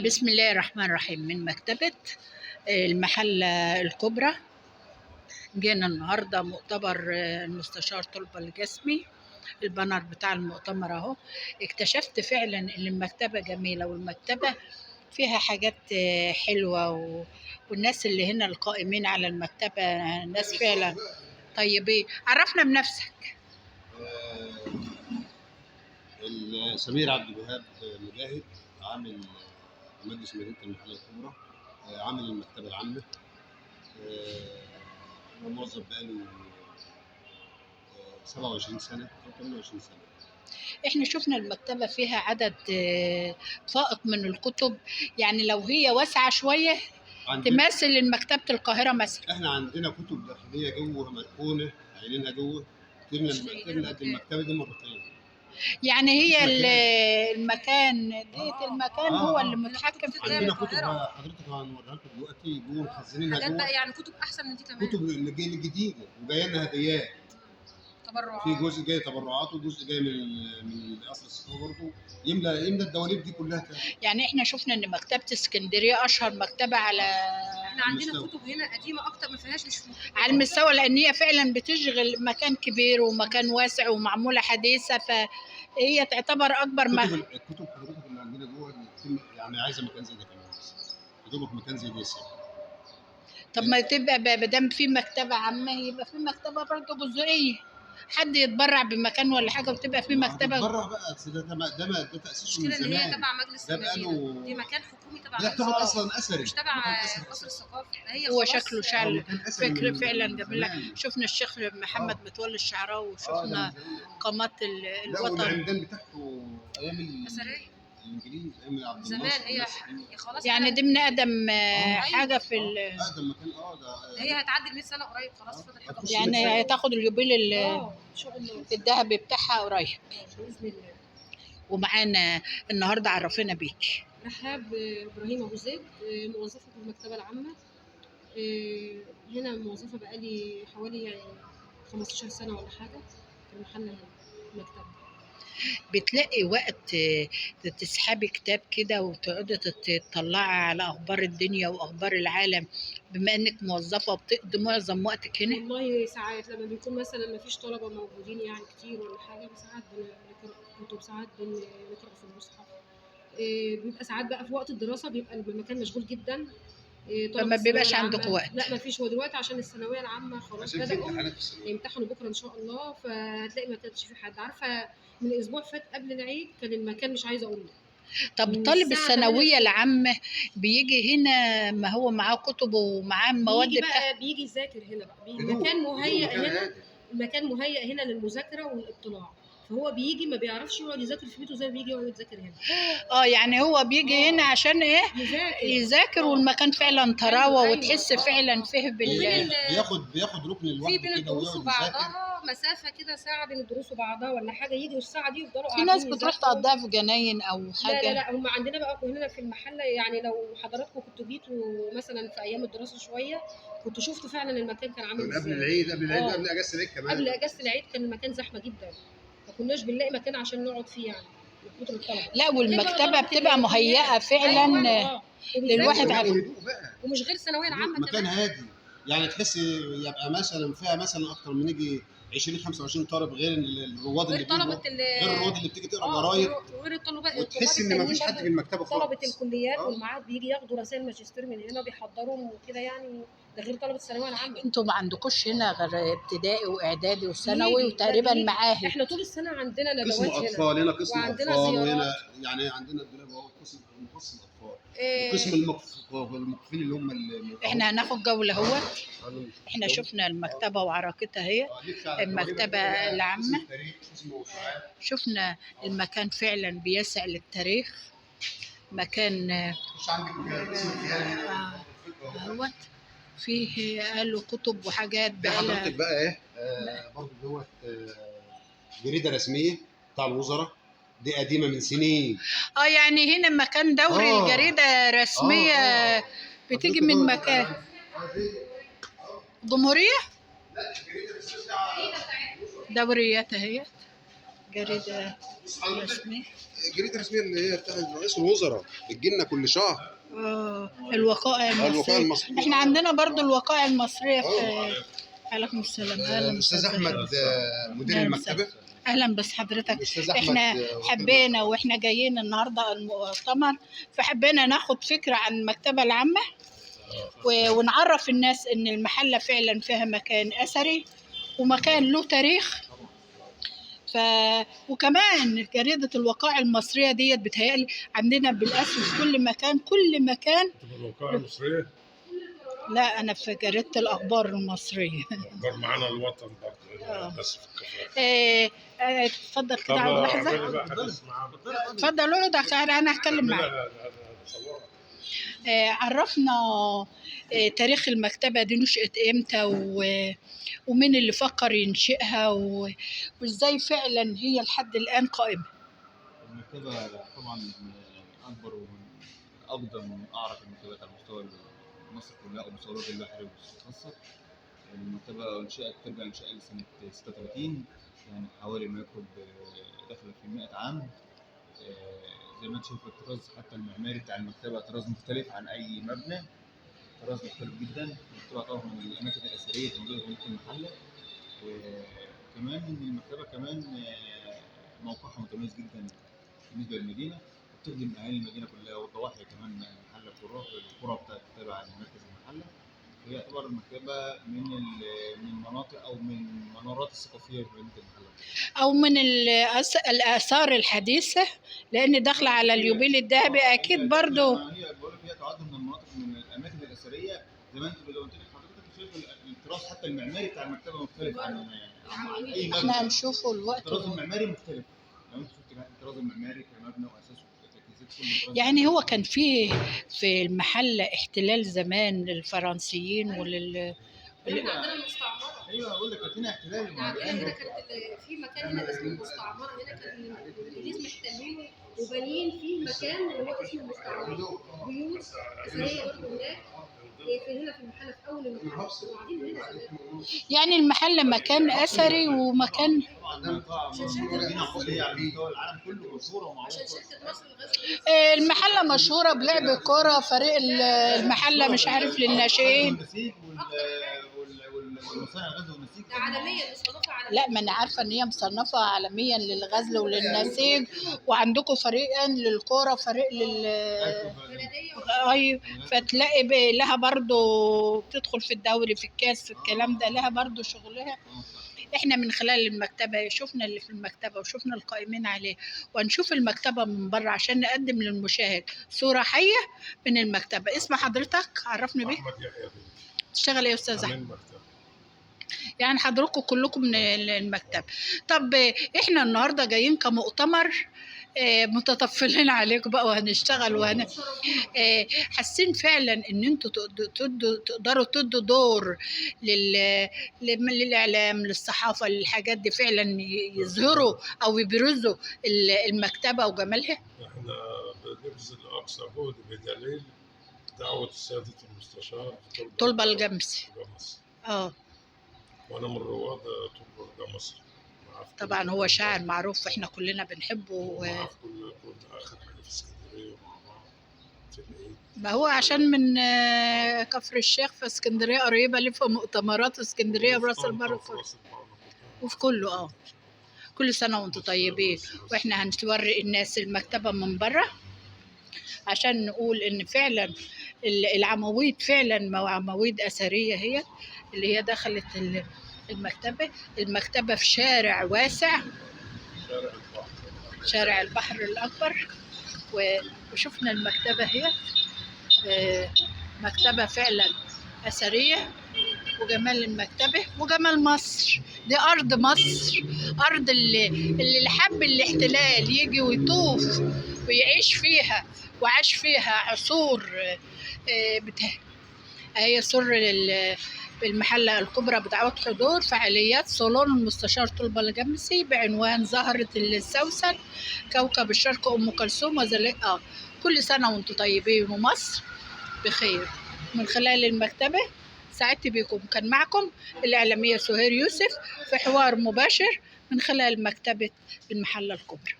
بسم الله الرحمن الرحيم. من مكتبة المحلة الكبرى جينا النهاردة مؤتمر المستشار طلبة الجسمي. البانر بتاع المؤتمر اهو. اكتشفت فعلا ان المكتبة جميلة والمكتبة فيها حاجات حلوة والناس اللي هنا القائمين على المكتبة ناس فعلا طيبين. عرفنا بنفسك. سمير عبد الوهاب مجاهد، عامل مجلس مدينة المحلة الكبرى، عامل المكتبة العامة. أنا موظف بقالي 27 سنة أو 28 سنة. احنا شفنا المكتبة فيها عدد فائق من الكتب، يعني لو هي واسعة شوية تماثل مكتبة القاهرة مثلا. احنا عندنا كتب داخلية جوه مركونة عينينها جوه، تملى قد المكتبة دي مرتين. يعني هي المكان المكان هو اللي متحكم في عندنا كتب حضرتك هنوريها لكم دلوقتي جوه مخزنينها حاجات جوه. بقى يعني كتب احسن من دي كمان، كتب الجديده وجايه لنا هديات، تبرعات. في جزء جاي تبرعات وجزء جاي من قصر الثقافه برضه يملى الدواليب دي كلها تاني. يعني احنا شفنا ان مكتبه اسكندريه اشهر مكتبه على احنا عندنا كتب هنا قديمه اكتر ما فيهاش، مش على المستوى، لان هي فعلا بتشغل مكان كبير ومكان واسع ومعموله حديثه، فهي تعتبر اكبر الكتب حضرتك اللي عندنا جوه يعني عايزه مكان زي ده كمان، كتبك مكان زي ده يسع. طب ما تبقى ما دام في مكتبه عامه يبقى في مكتبه برضه جزئيه، حد يتبرع بمكان ولا حاجه وتبقى في مكتبه. يتبرع بقى، ده تاسيسه من زمان. المشكله ان هي تبع مجلس المدينه، دي مكان حكومي تبع مجلس المدينه، اصلا اثري مش تبع قصر الثقافه. هي هو شكله شعر فكر فعلا جميل. شفنا الشيخ محمد متولي الشعراوي وشفنا قامات الوطن. العمدان بتاعته ايام الاثريه الانجليز، ايام عبد زمان. هي خلاص يعني دي من اقدم حاجه في اقدم مكان. ده هي هتعدي ال 100 سنه قريب خلاص. فضل يعني هتاخد اليوبيل الذهبي بتاعها قريب باذن الله. ومعانا النهارده عرفنا بيك رحاب ابراهيم ابو زيد، موظفه في المكتبه العامه. هنا موظفه بقالي حوالي يعني 15 سنه ولا حاجه في المحل هنا المكتبه. بتلاقي وقت تسحبي كتاب كده وتقعدي تطلعي على اخبار الدنيا واخبار العالم، بما انك موظفه وبتقضي معظم وقتك هنا؟ والله ساعات لما بيكون مثلا ما فيش طلبه موجودين يعني كتير ولا حاجه، ساعات بنقرا كتب، ساعات بنقرا في المصحف. بيبقى ساعات بقى في وقت الدراسه بيبقى المكان مشغول جدا، فما بيبقاش عندك وقت. لا ما فيش. هو دلوقتي عشان الثانويه العامه خلاص بداوا يمتحنوا بكره ان شاء الله، فهتلاقي ما كانش في حد. عارفه من اسبوع فات قبل العيد كان المكان مش عايزه اقول لك. طب طالب الثانويه العامه بيجي هنا ما هو معاه كتب ومعاه مواد بيجي بقى بيجي يذاكر هنا بقى. المكان مهيأ هنا، المكان مهيأ هنا للمذاكره والاطلاع، فهو بيجي ما بيعرفش يقعد يذاكر في بيته زي ما بيجي يقعد يذاكر هنا. يعني هو بيجي هنا عشان ايه؟ يذاكر والمكان فعلا تراوه. أيوة. وتحس فعلا فيه بياخد ركن لوحده في بين الدروس وبعضها مسافه كده ساعه بين الدروس وبعضها ولا حاجه، يجي والساعه دي يفضلوا في ناس بتروح تقضيها في جناين او حاجه. لا هم عندنا بقى هنا في المحل. يعني لو حضراتكم كنتوا جيتوا مثلا في ايام الدراسه شويه كنتوا شفتوا فعلا المكان كان عامل ازاي. قبل العيد قبل اجازه العيد كمان. قبل اجازه العيد كان المكان زحمه جدا، ما كناش بنلاقي مكان عشان نقعد فيه يعني من كتر الطلبه. لا والمكتبه بتبقى مهيئه فعلا للواحد على ومش غير الثانويه العامه مكان هادي، يعني تحس يبقى مثلا فيها مثلا اكتر من يجي 20 25 طالب، غير الرواد اللي غير الرواد اللي بتيجي تقرا جرايد، وغير الطلبات. وتحس ان مفيش حد في المكتبه خالص. طلبه الكليات والمعاهد بيجي ياخدوا رسائل ماجستير من هنا بيحضروا وكده يعني، ده غير طلبه الثانويه العامه. انتوا ما عندكوش هنا غير ابتدائي واعدادي وثانوي وتقريبا معاهد؟ احنا طول السنه عندنا ندوات قسم اطفال هنا، قسم وعندنا اطفال زيارات. وهنا يعني عندنا الدولاب اهو قسم مخصص للاطفال، وقسم المكفوفين اللي هم احنا هناخد جوله اهو. احنا شفنا المكتبه وعراقتها هي المكتبه العامه. شفنا المكان فعلا بيسع للتاريخ. مكان مش عندك قسم الخيال هنا اهوت فيه قالوا كتب وحاجات بقى. حضرتك بقى ايه برضه دوت جريده رسميه بتاع الوزراء، دي قديمه من سنين. يعني هنا مكان دوري الجريده رسميه بتيجي من مكان جمهوريه. لا الجريده الرسميه دوريات اهي جريدة رسمية. الجريده الرسميه اللي هي بتاعت رئيس الوزراء بتجيلنا كل شهر. الوقائع الوقائع المصرية. المصرية. احنا عندنا برضو الوقائع المصرية في. عليكم السلام. اهلا استاذ احمد مدير المكتبه. اهلا بس حضرتك. أستاذ أحمد احنا حبينا واحنا جايين النهارده المؤتمر، فحبينا ناخد فكره عن المكتبه العامه ونعرف الناس ان المحله فعلا فيها مكان اثري ومكان له تاريخ. وكمان جريده الوقائع المصريه ديت بتهيألي عندنا بالاسم في كل مكان. الوقائع المصريه؟ لا، انا في جريده الاخبار المصريه. اخبار معانا الوطن برضه بس في الكفاءة. اتفضل كده اقعد لحظه. اتفضل اقعد، انا هتكلم معاك. عرفنا تاريخ المكتبه دي نشأت امتى ومين اللي فكر ينشئها وازاي فعلا هي لحد الان قائمه. المكتبه طبعا من اكبر ومن اقدم ومن اعرق المكتبات على مستوى مصر كلها ومستوى الوطن البحري والخاصه. المكتبه ترجع انشاء لسنه 36، يعني حوالي ما يقرب داخله في 100 عام. زي ما انت شايف الطراز حتى المعماري بتاع المكتبه طراز مختلف عن اي مبنى، طراز مختلف جدا. المكتبه طبعا من الاماكن الاثريه الموجوده في المحله، وكمان المكتبه كمان موقعها متميز جدا بالنسبه للمدينه، وبتخدم اهالي المدينه كلها والضواحي كمان محل القرى بتاعت تابعه لمركز المحله. هي تعتبر المكتبه من المناطق او من المنارات الثقافيه في مدينه المحله، او من الاثار الحديثه، لان داخله على اليوبيل الذهبي اكيد برضو. هي بقول لك هي تعد من المناطق من الاماكن الاثريه. زي ما انت قلت لك حضرتك شايف التراث حتى المعماري بتاع المكتبه مختلف عن اي مبنى. احنا هنشوفه الوقت. الطراز المعماري مختلف. لو انت شفت الطراز المعماري كمبنى واساسه يعني هو كان في المحله احتلال زمان للفرنسيين احنا عندنا المستعمره. ايوه اقول لك كانت هنا احتلال. يعني هنا كانت في مكان هنا اسمه المستعمره، هنا كان الانجليز محتلينه وبانيين فيه مكان اللي هو اسمه المستعمره، بيوت اثريه برضه هناك. هنا في المحله في اول المحله وقاعدين هنا شباب. يعني المحله مكان اثري ومكان المحله مشهوره بلعب الكوره. فريق المحله مش عارف للناشئين. عالميا مصنفه عالميا. لا، ما انا عارفه ان هي مصنفه عالميا للغزل وللنسيج، وعندكم فريقين للكوره فريق ايوه. فتلاقي لها برضو بتدخل في الدوري في الكاس في الكلام ده، لها برضو شغلها. احنا من خلال المكتبه شفنا اللي في المكتبه وشفنا القائمين عليه، وهنشوف المكتبه من بره عشان نقدم للمشاهد صوره حيه من المكتبه. اسم حضرتك عرفني بيه. احمد يحيى. تشتغل ايه يا استاذ احمد؟ يعني حضراتكم كلكم من المكتب. طب احنا النهارده جايين كمؤتمر متطفلين عليكم بقى وهنشتغل حاسين فعلا ان انتوا تقدروا تدوا دور للاعلام للصحافه للحاجات دي فعلا يظهروا او يبرزوا المكتبه وجمالها. احنا بنبذل اقصى جهد بدليل دعوه سياده المستشار طلبه الجمسي. وانا من رواد طلبه مصر. طبعا هو شاعر معروف احنا كلنا بنحبه كنا اخر حاجه في اسكندريه مع بعض في العيد. ما هو عشان من كفر الشيخ، في اسكندريه قريبه ليه في مؤتمرات اسكندريه وراس البر وفي كله. كل سنه وانتم طيبين. واحنا هنوري الناس المكتبه من بره عشان نقول ان فعلا العواميد فعلا عواميد اثريه هي اللي هي دخلت المكتبة في شارع واسع، شارع البحر الأكبر. وشفنا المكتبة هي مكتبة فعلا أثرية، وجمال المكتبة وجمال مصر. دي أرض مصر، أرض اللي حب الاحتلال يجي ويطوف ويعيش فيها وعاش فيها عصور. هي سر المحلة الكبرى بدعوة حضور فعاليات صالون المستشار طلبة الجمسي بعنوان زهرة السوسن كوكب الشرق أم كلثوم وزلاء. كل سنة وانتم طيبين ومصر بخير. من خلال المكتبة سعدت بكم. كان معكم الإعلامية سهير يوسف في حوار مباشر من خلال مكتبة المحلة الكبرى.